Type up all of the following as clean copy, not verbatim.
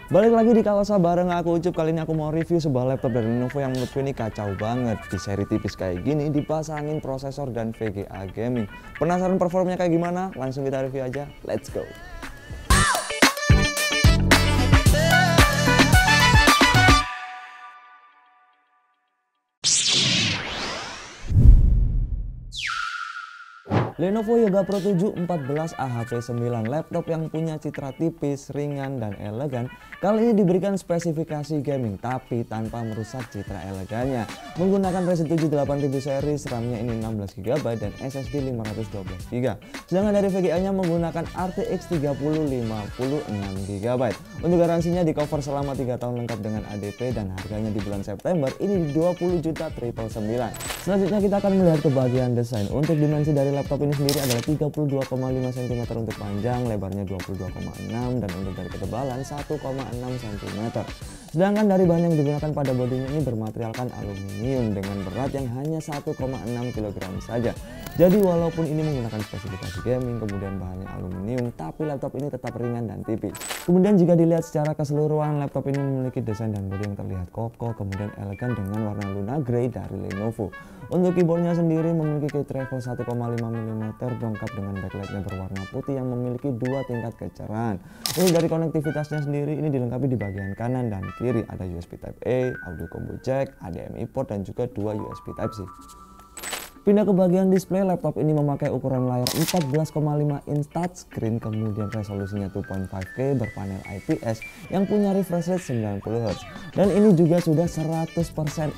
Balik lagi di Kalosa bareng aku Ucup. Kali ini aku mau review sebuah laptop dari Lenovo yang menurutku ini kacau banget. Di seri tipis kayak gini dipasangin prosesor dan VGA gaming. Penasaran performanya kayak gimana? Langsung kita review aja, let's go. Lenovo Yoga Pro 7 14 AHP9, laptop yang punya citra tipis, ringan, dan elegan. Kali ini diberikan spesifikasi gaming tapi tanpa merusak citra elegannya. Menggunakan Ryzen 7 8000 series, RAM-nya ini 16GB dan SSD 512GB. Sedangkan dari VGA-nya menggunakan RTX 3050 6GB. Untuk garansinya di cover selama 3 tahun lengkap dengan ADP dan harganya di bulan September ini 20.999. Selanjutnya kita akan melihat ke bagian desain. Untuk dimensi dari laptop ini sendiri adalah 32,5 cm untuk panjang, lebarnya 22,6 dan untuk dari ketebalan 1,6 cm. Sedangkan dari bahan yang digunakan pada bodinya ini bermaterialkan aluminium dengan berat yang hanya 1,6 kg saja. Jadi walaupun ini menggunakan spesifikasi gaming kemudian bahannya aluminium, tapi laptop ini tetap ringan dan tipis. Kemudian jika dilihat secara keseluruhan, laptop ini memiliki desain dan bodi yang terlihat kokoh kemudian elegan dengan warna Luna Grey dari Lenovo. Untuk keyboardnya sendiri memiliki key travel 1,5 mm lengkap dengan backlightnya berwarna putih yang memiliki 2 tingkat kecerahan. Untuk dari konektivitasnya sendiri ini dilengkapi di bagian kanan dan kiri ada USB Type A, audio combo jack, HDMI port dan juga 2 USB Type C. Pindah ke bagian display, laptop ini memakai ukuran layar 14,5 inch touchscreen, kemudian resolusinya 2.5K berpanel IPS yang punya refresh rate 90Hz dan ini juga sudah 100%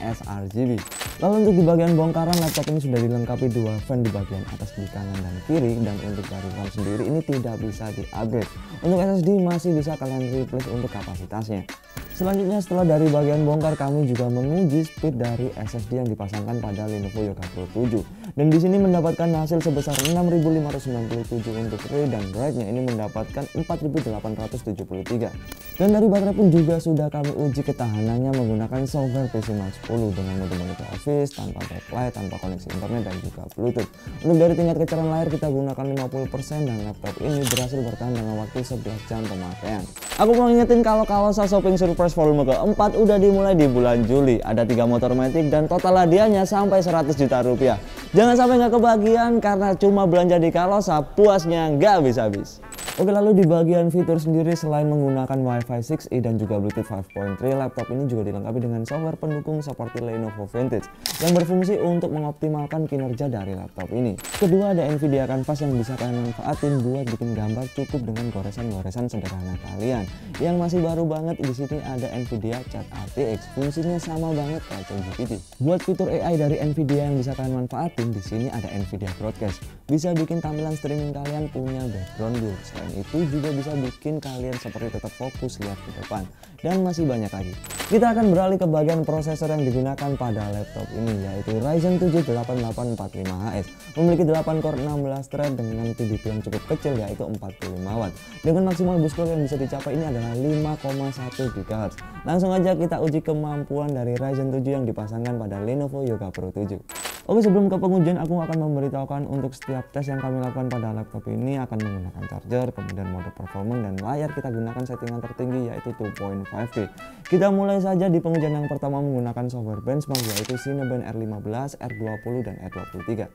sRGB. Lalu untuk di bagian bongkaran, laptop ini sudah dilengkapi 2 fan di bagian atas di kanan dan kiri, dan untuk dari RAM sendiri ini tidak bisa di-upgrade. Untuk SSD masih bisa kalian replace untuk kapasitasnya. Selanjutnya setelah dari bagian bongkar, kami juga menguji speed dari SSD yang dipasangkan pada Lenovo Yoga Pro 7. Dan di sini mendapatkan hasil sebesar 6597 untuk read dan write-nya ini mendapatkan 4873. Dan dari baterai pun juga sudah kami uji ketahanannya menggunakan software PC Mark 10 dengan mode monitor office, tanpa backlight, tanpa koneksi internet dan juga Bluetooth. Untuk dari tingkat kecerahan layar kita gunakan 50% dan laptop ini berhasil bertahan dengan waktu 11 jam pemakaian. Aku mau ingetin kalau Kalosa Shopping Surprise volume keempat udah dimulai di bulan Juli. Ada 3 motor matic dan total hadiahnya sampai 100 juta rupiah. Jangan sampai nggak kebagian karena cuma belanja di Kalosa puasnya nggak habis-habis. Oke, lalu di bagian fitur sendiri selain menggunakan Wi-Fi 6E dan juga Bluetooth 5.3, laptop ini juga dilengkapi dengan software pendukung seperti Lenovo Vantage yang berfungsi untuk mengoptimalkan kinerja dari laptop ini. Kedua, ada Nvidia Canvas yang bisa kalian manfaatin buat bikin gambar cukup dengan goresan-goresan sederhana kalian. Yang masih baru banget di sini ada Nvidia Chat RTX, fungsinya sama banget kayak ChatGPT. Buat fitur AI dari Nvidia yang bisa kalian manfaatin, di sini ada Nvidia Broadcast, bisa bikin tampilan streaming kalian punya background blur. Selain itu juga bisa bikin kalian seperti tetap fokus lihat ke depan, dan masih banyak lagi. Kita akan beralih ke bagian prosesor yang digunakan pada laptop ini, yaitu Ryzen 7 8845HS, memiliki 8 core 16 thread dengan TDP yang cukup kecil yaitu 45 watt. Dengan maksimal boost clock yang bisa dicapai ini adalah 5,1 GHz. Langsung aja kita uji kemampuan dari Ryzen 7 yang dipasangkan pada Lenovo Yoga Pro 7. Oke, sebelum ke pengujian aku akan memberitahukan untuk setiap tes yang kami lakukan pada laptop ini akan menggunakan charger, kemudian mode performance, dan layar kita gunakan settingan tertinggi yaitu 2.5K. Kita mulai saja di pengujian yang pertama menggunakan software benchmark yaitu Cinebench R15, R20, dan R23.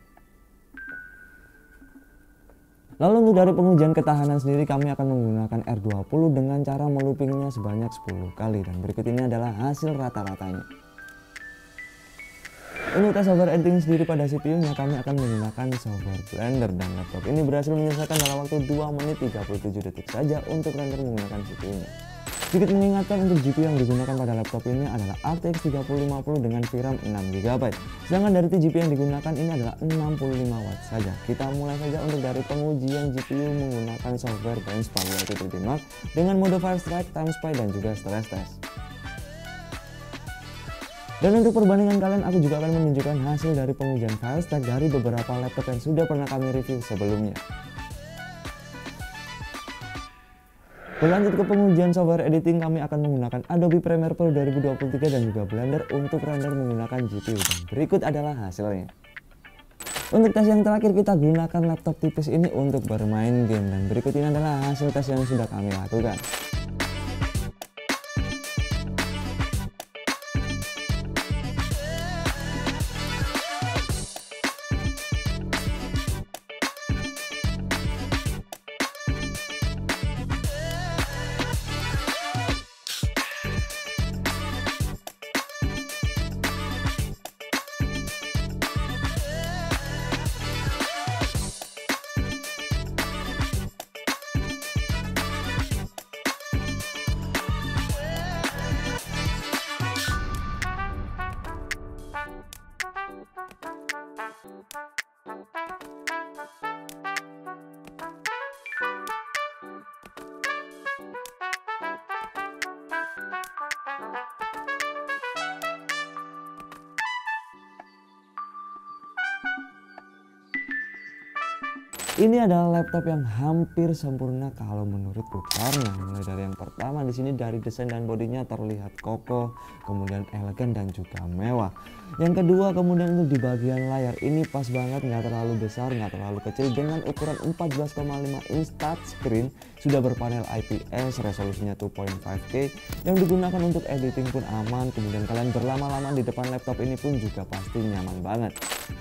Lalu untuk dari pengujian ketahanan sendiri kami akan menggunakan R20 dengan cara meloopingnya sebanyak 10 kali, dan berikut ini adalah hasil rata-ratanya. Untuk tes software editing sendiri pada CPU-nya kami akan menggunakan software Blender, dan laptop ini berhasil menyelesaikan dalam waktu 2 menit 37 detik saja untuk render menggunakan CPU-nya. Sedikit mengingatkan untuk GPU yang digunakan pada laptop ini adalah RTX 3050 dengan VRAM 6GB. Sedangkan dari GPU yang digunakan ini adalah 65 watt saja. Kita mulai saja untuk dari pengujian GPU menggunakan software benchmark yaitu 3D Mark dengan mode Firestrike, Time Spy, dan juga Stress Test. Dan untuk perbandingan kalian, aku juga akan menunjukkan hasil dari pengujian Firestrike dari beberapa laptop yang sudah pernah kami review sebelumnya. Berlanjut ke pengujian software editing, kami akan menggunakan Adobe Premiere Pro 2023 dan juga Blender untuk render menggunakan GPU, dan berikut adalah hasilnya. Untuk tes yang terakhir kita gunakan laptop tipis ini untuk bermain game, dan berikut ini adalah hasil tes yang sudah kami lakukan. Ini adalah laptop yang hampir sempurna kalau menurutku, karena mulai dari yang pertama di sini dari desain dan bodinya terlihat kokoh, kemudian elegan dan juga mewah. Yang kedua kemudian untuk di bagian layar ini pas banget, nggak terlalu besar, nggak terlalu kecil, dengan ukuran 14,5 inch touchscreen, sudah berpanel IPS, resolusinya 2.5K, yang digunakan untuk editing pun aman. Kemudian kalian berlama-lama di depan laptop ini pun juga pasti nyaman banget.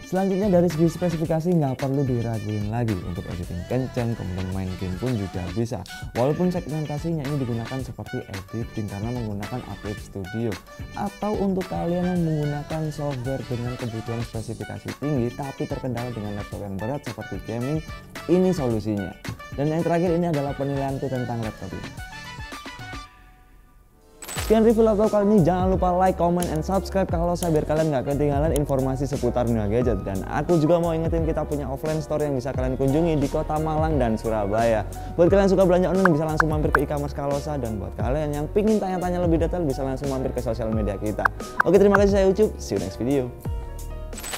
Selanjutnya dari segi spesifikasi nggak perlu diraguin lagi, untuk editing kenceng, kemudian main game pun juga bisa. Walaupun segmentasinya ini digunakan seperti editing karena menggunakan Upload Studio, atau untuk kalian yang menggunakan software dengan kebutuhan spesifikasi tinggi tapi terkendala dengan laptop yang berat seperti gaming, ini solusinya. Dan yang terakhir ini adalah penilaianku tentang laptop ini. Sekian review laptop kali ini, jangan lupa like, comment, and subscribe kalau saya, biar kalian nggak ketinggalan informasi seputar dunia gadget. Dan aku juga mau ingetin kita punya offline store yang bisa kalian kunjungi di Kota Malang dan Surabaya. Buat kalian yang suka belanja online bisa langsung mampir ke e-commerce Kalosa, dan buat kalian yang pingin tanya-tanya lebih detail bisa langsung mampir ke sosial media kita. Oke, terima kasih, saya Ucup, see you next video.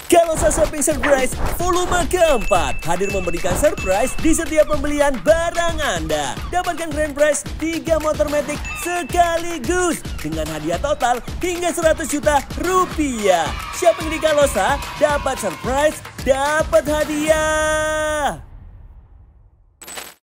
Kalosa Shopping Surprise volume keempat hadir memberikan surprise di setiap pembelian barang Anda. Dapatkan grand prize 3 motor matic sekaligus dengan hadiah total hingga 100 juta rupiah. Shopping di Kalosa, dapat surprise, dapat hadiah.